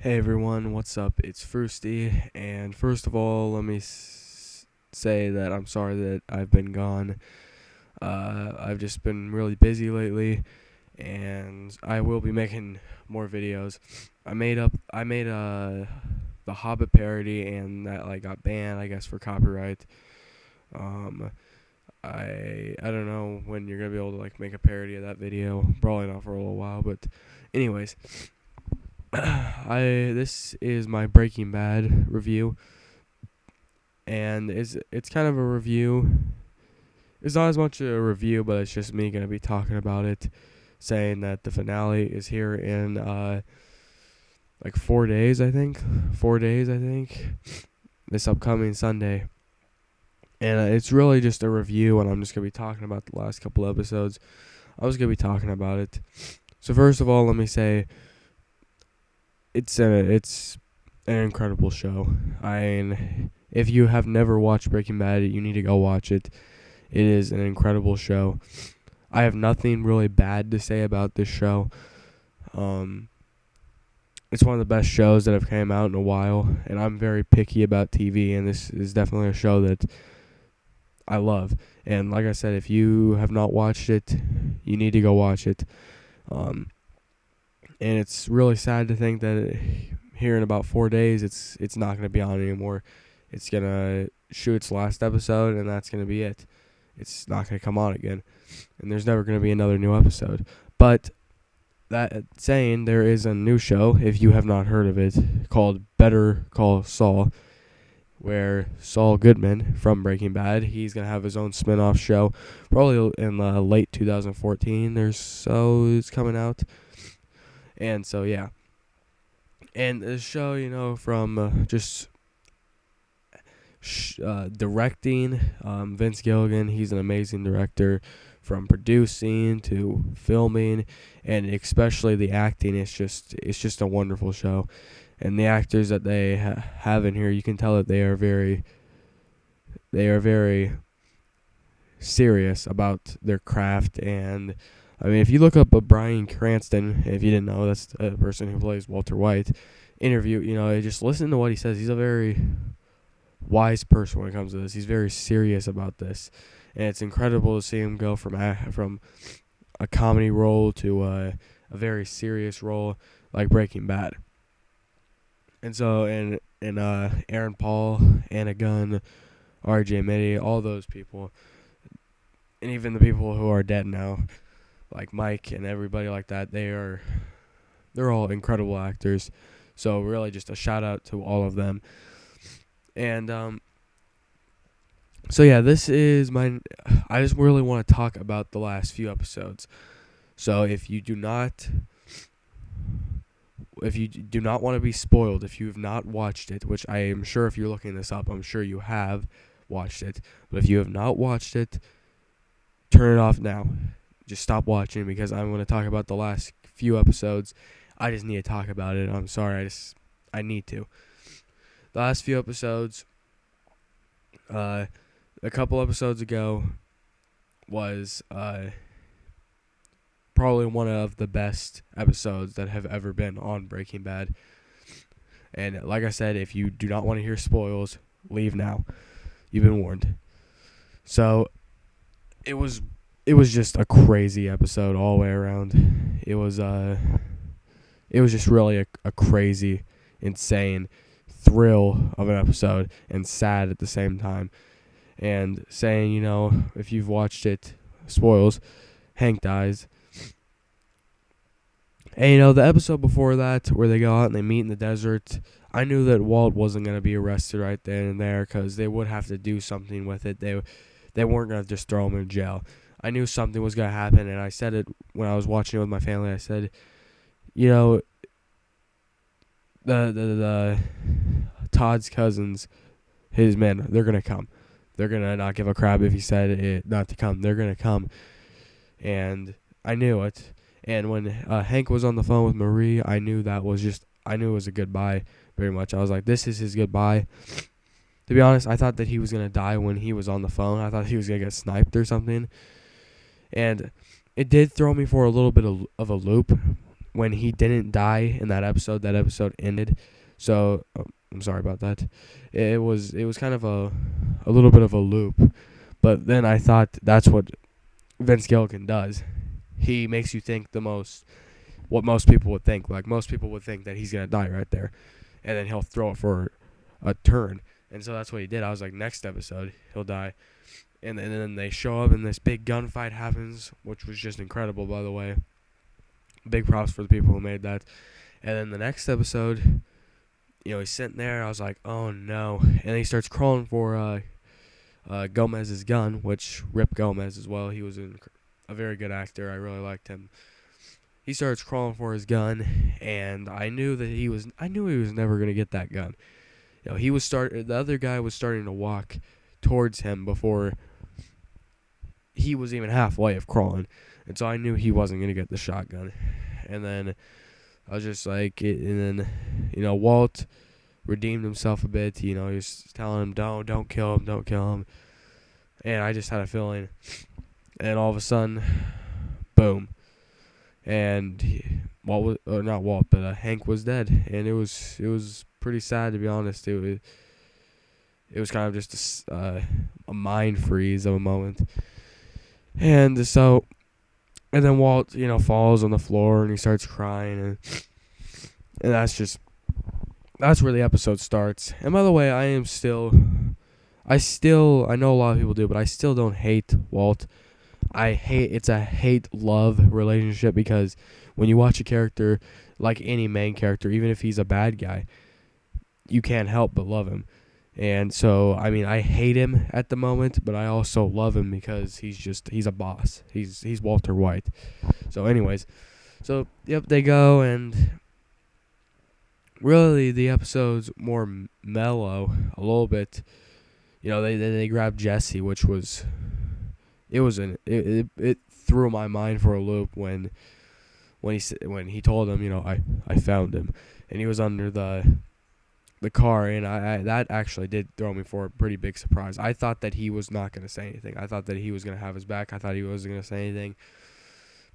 Hey everyone, what's up? It's Frusty, and first of all, let me say that I'm sorry that I've been gone. I've just been really busy lately, and I will be making more videos. I made the Hobbit parody, and that got banned, I guess, for copyright. Um, I don't know when you're gonna be able to make a parody of that video. Probably not for a little while, but anyways. I This is my Breaking Bad review, and it's kind of a review. It's not as much a review, but it's just me gonna be talking about it, saying that the finale is here in 4 days, I think. 4 days, I think. This upcoming Sunday, and it's really just a review, and I'm just gonna be talking about the last couple episodes. I was gonna be talking about it. So first of all, let me say it's an incredible show. I mean, if you have never watched Breaking Bad, you need to go watch it. It is an incredible show. I have nothing really bad to say about this show. Um, it's one of the best shows that have came out in a while, and I'm very picky about TV, and this is definitely a show that I love. And like I said, if you have not watched it, you need to go watch it. Um, and it's really sad to think that here in about 4 days, it's not going to be on anymore. It's going to shoot its last episode, and that's going to be it. It's not going to come on again, and there's never going to be another new episode. But that saying, there is a new show, if you have not heard of it, called Better Call Saul, where Saul Goodman from Breaking Bad, he's going to have his own spin-off show, probably in late 2014 or so. It's coming out. And so, yeah. And the show, from just directing, Vince Gilligan, he's an amazing director. From producing to filming, and especially the acting, it's just a wonderful show. And the actors that they have in here, you can tell that they are very serious about their craft. And I mean, if you look up Bryan Cranston, if you didn't know, that's the person who plays Walter White, interview, just listen to what he says. He's a very wise person when it comes to this. He's very serious about this, and it's incredible to see him go from a comedy role to a very serious role like Breaking Bad. And so, and Aaron Paul, Anna Gunn, R.J. Mitty, all those people, and even the people who are dead now, like Mike and everybody like that, they're all incredible actors. So really, just a shout out to all of them. And so yeah, this is I just really want to talk about the last few episodes. So if you do not want to be spoiled, if you have not watched it, which I am sure if you're looking this up, I'm sure you have watched it. But if you have not watched it, turn it off now. Just stop watching, because I'm going to talk about the last few episodes. I just need to talk about it. I'm sorry. I need to. The last few episodes, a couple episodes ago, was probably one of the best episodes that have ever been on Breaking Bad. And like I said, if you do not want to hear spoils, leave now. You've been warned. So it was just a crazy episode all the way around. It was just really a crazy, insane thrill of an episode, and sad at the same time. And saying, if you've watched it, spoils, Hank dies. And the episode before that, where they go out and they meet in the desert, I knew that Walt wasn't going to be arrested right then and there, because they would have to do something with it. They weren't going to just throw him in jail. I knew something was going to happen, and I said it when I was watching it with my family. I said, the Todd's cousins, his men, they're going to come. They're going to not give a crap if he said it not to come. They're going to come. And I knew it. And when Hank was on the phone with Marie, I knew it was a goodbye, very much. I was like, this is his goodbye. To be honest, I thought that he was going to die when he was on the phone. I thought he was going to get sniped or something. And it did throw me for a little bit of a loop. when he didn't die in that episode ended. So I'm sorry about that. It was kind of a little bit of a loop, but then I thought that's what Vince Gilligan does. He makes you think what most people would think. Like, most people would think that he's gonna die right there, and then he'll throw it for a turn. And so that's what he did. I was like, next episode he'll die, and then they show up and this big gunfight happens, which was just incredible, by the way. Big props for the people who made that. And then the next episode, he's sitting there. I was like, oh no. And he starts crawling for Gomez's gun, which Rip Gomez as well. He was a very good actor. I really liked him. He starts crawling for his gun, and I knew he was never gonna get that gun. The other guy was starting to walk towards him before he was even halfway of crawling, and so I knew he wasn't gonna get the shotgun. And then I was just like, and then Walt redeemed himself a bit. He was telling him, don't kill him, and I just had a feeling. And all of a sudden, boom, and Hank was dead, and it was pretty sad, to be honest. It was kind of just a mind freeze of a moment. And then Walt, falls on the floor and he starts crying, and that's where the episode starts. And by the way, I know a lot of people do, but I still don't hate Walt. It's a hate-love relationship, because when you watch a character, like any main character, even if he's a bad guy, you can't help but love him. And so, I hate him at the moment, but I also love him because he's a boss. He's Walter White. So anyways, yep, they go, and really the episode's more mellow a little bit. They grab Jesse, which was, it threw my mind for a loop when he told him, I found him, and he was under the car, and I that actually did throw me for a pretty big surprise. I thought that he was not going to say anything. I thought that he was going to have his back. I thought he wasn't going to say anything.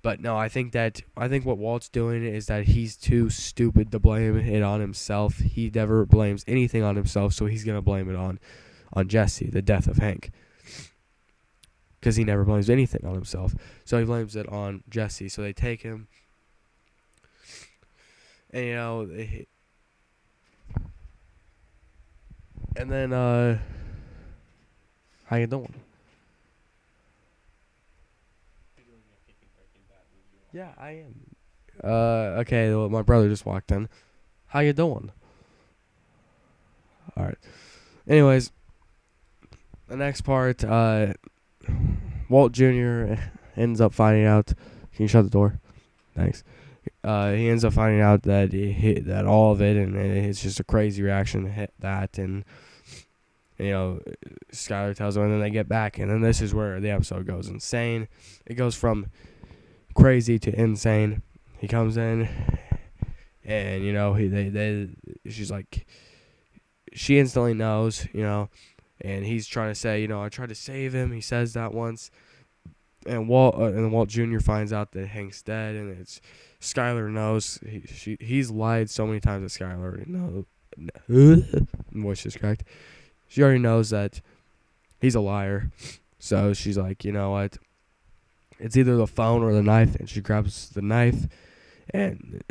But no, I think what Walt's doing is that he's too stupid to blame it on himself. He never blames anything on himself, so he's going to blame it on Jesse, the death of Hank. Because he never blames anything on himself. So he blames it on Jesse. So they take him, and and then, how you doing? Yeah, I am. Okay, well, my brother just walked in. How you doing? Alright. Anyways, the next part, Walt Jr. ends up finding out. Can you shut the door? Thanks. He ends up finding out that that all of it, and it's just a crazy reaction to hit that, and Skyler tells him, and then they get back, and then this is where the episode goes insane. It goes from crazy to insane. He comes in, and she's like, she instantly knows, and he's trying to say, I tried to save him. He says that once, and Walt Jr. finds out that Hank's dead, and it's Skyler knows. He's lied so many times that Skyler already knows. Voice is cracked. She already knows that he's a liar. So she's like, you know what? It's either the phone or the knife, and she grabs the knife, and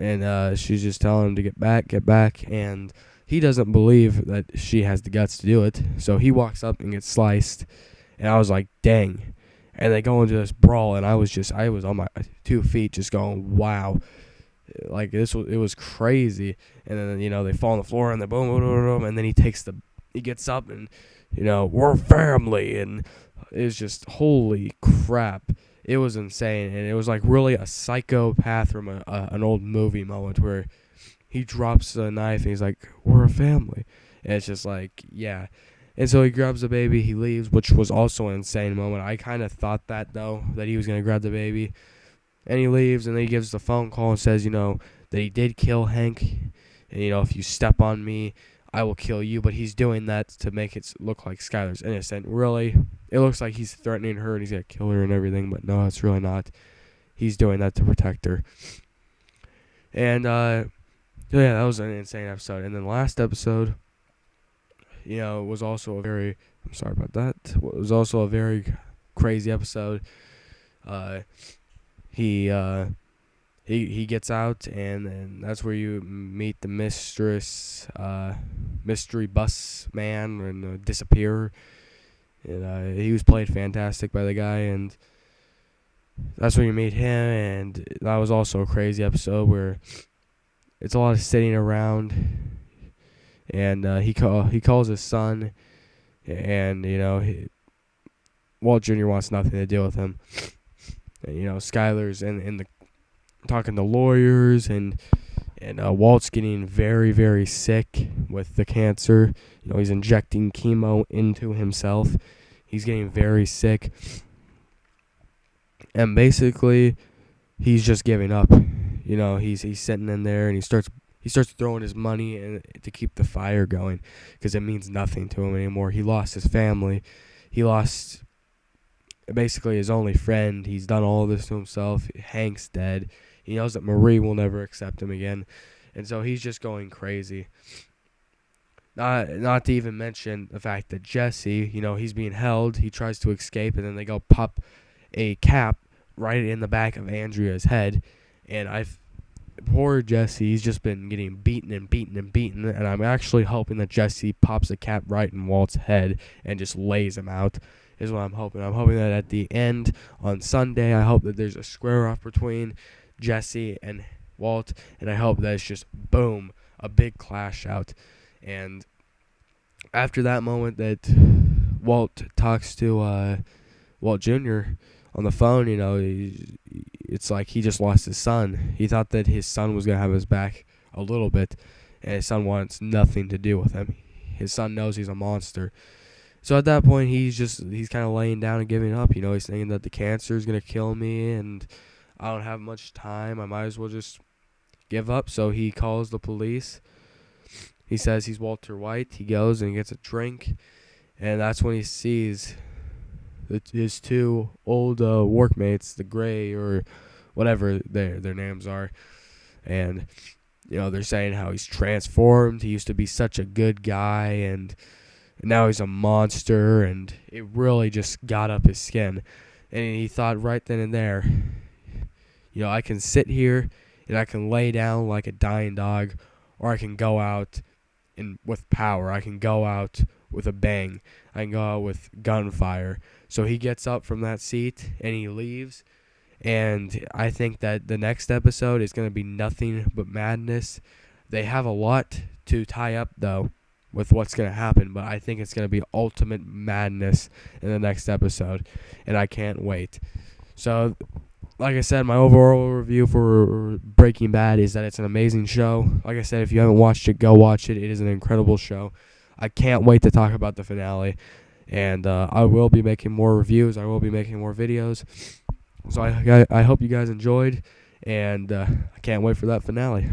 she's just telling him to get back, and he doesn't believe that she has the guts to do it. So he walks up and gets sliced, and I was like, dang. And they go into this brawl, and I was on my 2 feet just going, wow. Like, it was crazy. And then, they fall on the floor, and then boom, boom, boom, boom, and then he gets up, and, we're family, and it's just, holy crap. It was insane, and it was like really a psychopath from an old movie moment where he drops the knife, and he's like, we're a family. And it's just like, yeah. And so he grabs the baby, he leaves, which was also an insane moment. I kind of thought that, though, that he was going to grab the baby. And he leaves, and then he gives the phone call and says, that he did kill Hank. And, if you step on me, I will kill you. But he's doing that to make it look like Skyler's innocent. Really, it looks like he's threatening her and he's going to kill her and everything. But no, it's really not. He's doing that to protect her. And so yeah, that was an insane episode. And then last episode, was also a very, I'm sorry about that. It was also a very crazy episode. He he gets out, and then that's where you meet the mystery bus man and disappear. And he was played fantastic by the guy, and that's where you meet him. And that was also a crazy episode where it's a lot of sitting around, and he calls his son, and Walt Jr. wants nothing to do with him. And, Skyler's in the talking to lawyers, and Walt's getting very, very sick with the cancer. He's injecting chemo into himself. He's getting very sick, and basically, he's just giving up. He's sitting in there, and he starts throwing his money in to keep the fire going, because it means nothing to him anymore. He lost his family. He lost basically his only friend. He's done all this to himself. Hank's dead. He knows that Marie will never accept him again, and so he's just going crazy. Not to even mention the fact that Jesse, he's being held. He tries to escape, and then they go pop a cap right in the back of Andrea's head. And poor Jesse, he's just been getting beaten and beaten and beaten. And I'm actually hoping that Jesse pops a cap right in Walt's head and just lays him out, is what I'm hoping. I'm hoping that at the end on Sunday, I hope that there's a square off between Jesse and Walt. And I hope that it's just, boom, a big clash out. And after that moment that Walt talks to Walt Jr. on the phone, it's like he just lost his son. He thought that his son was going to have his back a little bit, and his son wants nothing to do with him. His son knows he's a monster. So at that point, he's kind of laying down and giving up. He's thinking that the cancer is going to kill me, and I don't have much time. I might as well just give up. So he calls the police. He says he's Walter White. He goes and gets a drink, and that's when he sees his two old workmates, the Gray or whatever their names are. And they're saying how he's transformed. He used to be such a good guy, and now he's a monster, and it really just got up his skin. And he thought right then and there, I can sit here and I can lay down like a dying dog, or I can go out with power. I can go out with a bang. I can go out with gunfire. So he gets up from that seat and he leaves. And I think that the next episode is going to be nothing but madness. They have a lot to tie up, though, with what's going to happen. But I think it's going to be ultimate madness in the next episode. And I can't wait. So, like I said, my overall review for Breaking Bad is that it's an amazing show. Like I said, if you haven't watched it, go watch it. It is an incredible show. I can't wait to talk about the finale. And I will be making more reviews. I will be making more videos. So I hope you guys enjoyed. And I can't wait for that finale.